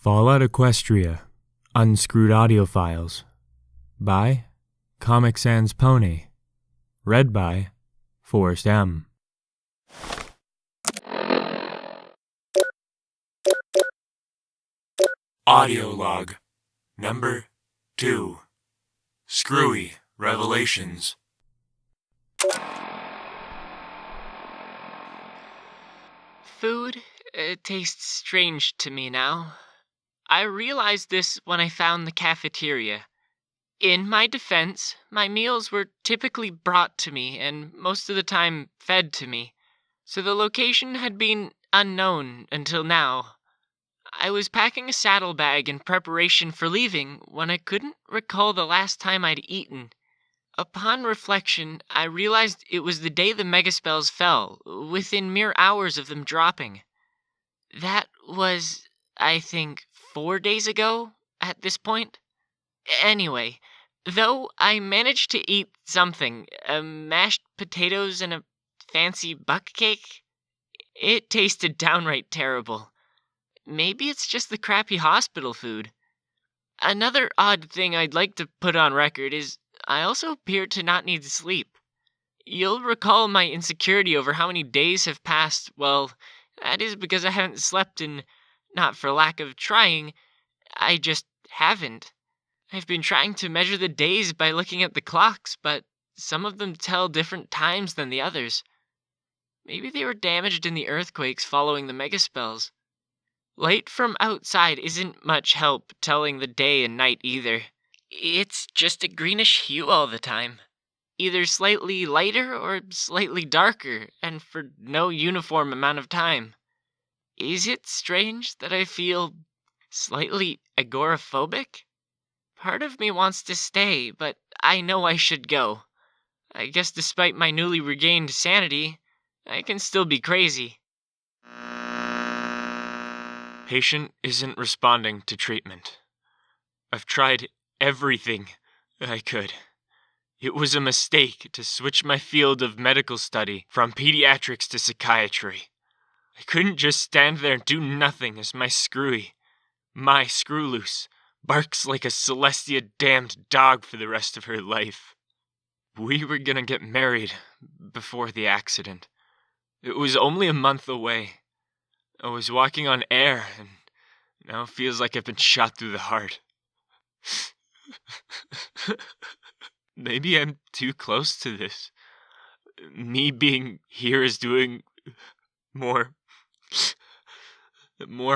Fallout Equestria, Unscrewed Audio Files, by ComicSansPony, read by Forrest M. Audio Log Number 2, Screwy Revelations. Food tastes strange to me now. I realized this when I found the cafeteria. In my defense, my meals were typically brought to me and most of the time fed to me, so the location had been unknown until now. I was packing a saddlebag in preparation for leaving when I couldn't recall the last time I'd eaten. Upon reflection, I realized it was the day the megaspells fell, within mere hours of them dropping. That was, I think, 4 days ago at this point. Anyway, though I managed to eat something, mashed potatoes and a fancy buck cake, it tasted downright terrible. Maybe it's just the crappy hospital food. Another odd thing I'd like to put on record is I also appear to not need sleep. You'll recall my insecurity over how many days have passed. Well, that is because I haven't slept and not for lack of trying, I just haven't. I've been trying to measure the days by looking at the clocks, but some of them tell different times than the others. Maybe they were damaged in the earthquakes following the megaspells. Light from outside isn't much help telling the day and night either. It's just a greenish hue all the time. Either slightly lighter or slightly darker, and for no uniform amount of time. Is it strange that I feel slightly agoraphobic? Part of me wants to stay, but I know I should go. I guess despite my newly regained sanity, I can still be crazy. Patient isn't responding to treatment. I've tried everything I could. It was a mistake to switch my field of medical study from pediatrics to psychiatry. I couldn't just stand there and do nothing as my Screwy, my Screwloose, barks like a Celestia damned dog for the rest of her life. We were gonna get married before the accident. It was only a month away. I was walking on air, and now it feels like I've been shot through the heart. Maybe I'm too close to this. Me being here is doing more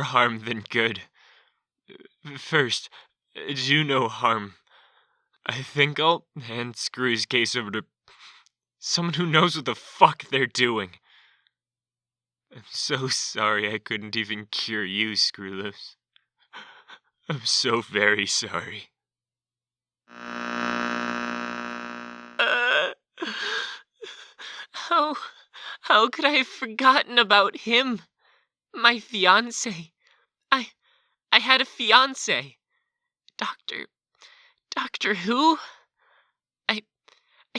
harm than good. First, do no harm. I think I'll hand Screwy's case over to someone who knows what the fuck they're doing. I'm so sorry I couldn't even cure you, Screwloose. I'm so very sorry. How could I have forgotten about him? My fiancé. I had a fiancé. Doctor who? I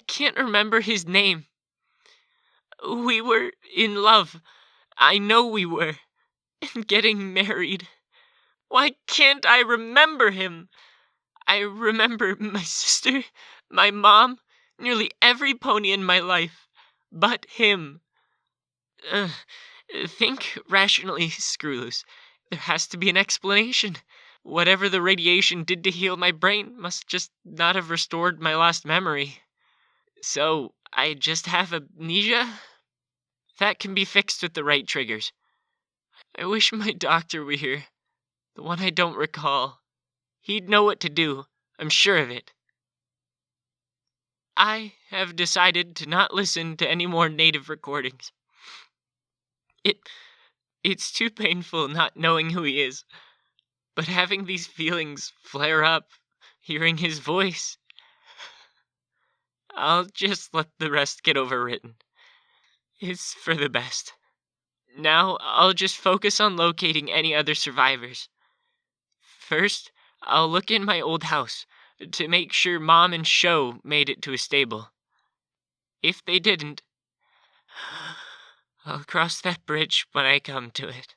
can't remember his name. We were in love. I know we were. And getting married. Why can't I remember him? I remember my sister, my mom, nearly every pony in my life, but him. Think rationally, Screwloose. There has to be an explanation. Whatever the radiation did to heal my brain must just not have restored my lost memory. So, I just have amnesia? That can be fixed with the right triggers. I wish my doctor were here. The one I don't recall. He'd know what to do. I'm sure of it. I have decided to not listen to any more native recordings. It's too painful not knowing who he is. But having these feelings flare up, hearing his voice, I'll just let the rest get overwritten. It's for the best. Now I'll just focus on locating any other survivors. First, I'll look in my old house to make sure Mom and Sho made it to a stable. If they didn't, I'll cross that bridge when I come to it.